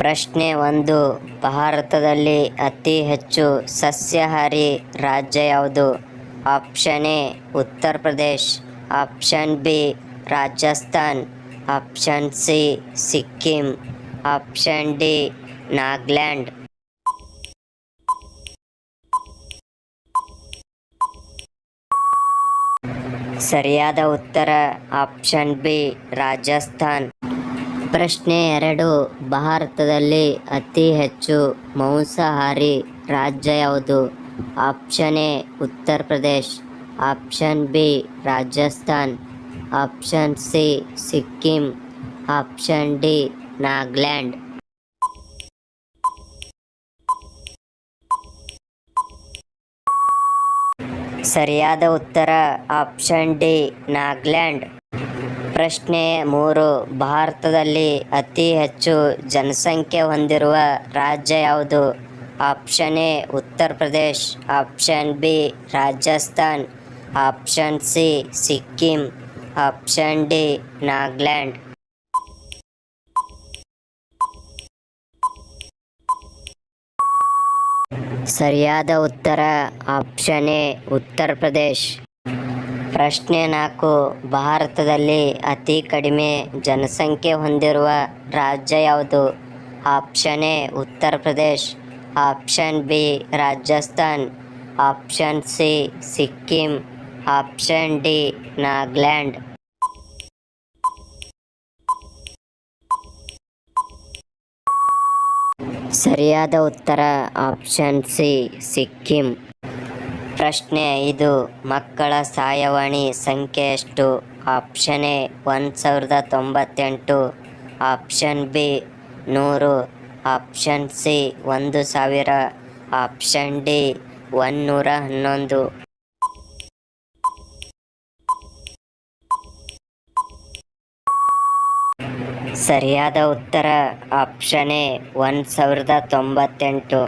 ಪ್ರಶ್ನೆ 1. ಭಾರತದಲ್ಲಿ ಅತಿ ಹೆಚ್ಚು ಸಸ್ಯಾಹಾರಿ ರಾಜ್ಯ ಯಾವುದು? Option A Uttar Pradesh, option B Rajasthan, option C Sikkim, option D Nagaland. ಸರಿಯಾದ ಉತ್ತರ ಆಪ್ಷನ್ ಬಿ ರಾಜಸ್ಥಾನ್. ಪ್ರಶ್ನೆ 2. ಭಾರತದಲ್ಲಿ ಅತಿ ಹೆಚ್ಚು ಮಾಂಸಾಹಾರಿ ರಾಜ್ಯ ಯಾವುದು? Option A Uttar Pradesh, option B Rajasthan, option C Sikkim, option D Nagaland. ಸರಿಯಾದ ಉತ್ತರ ಆಪ್ಷನ್ ಡಿ ನಾಗಾಲ್ಯಾಂಡ್. ಪ್ರಶ್ನೆ 3. ಭಾರತದಲ್ಲಿ ಅತಿ ಹೆಚ್ಚು ಜನಸಂಖ್ಯೆ ಹೊಂದಿರುವ ರಾಜ್ಯ ಯಾವುದು? Option A Uttar Pradesh, option B Rajasthan, option C Sikkim, option D Nagaland. ಸರಿಯಾದ ಉತ್ತರ ಆಪ್ಷನ್ ಎ ಉತ್ತರ ಪ್ರದೇಶ್. ಪ್ರಶ್ನೆ 4. ಭಾರತದಲ್ಲಿ ಅತಿ ಕಡಿಮೆ ಜನಸಂಖ್ಯೆ ಹೊಂದಿರುವ ರಾಜ್ಯ ಯಾವುದು? Option A Uttar Pradesh, option B Rajasthan, option C Sikkim, option D Nagaland. ಸರಿಯಾದ ಉತ್ತರ ಆಪ್ಷನ್ ಸಿ ಸಿಕ್ಕಿಂ. ಪ್ರಶ್ನೆ 5. ಮಕ್ಕಳ ಸಹಾಯವಾಣಿ ಸಂಖ್ಯೆ ಎಷ್ಟು? Option A 1098, option B 100, option C 1000, option D 111. ಸರಿಯಾದ ಉತ್ತರ ಆಪ್ಷನ್ ಎ 1098.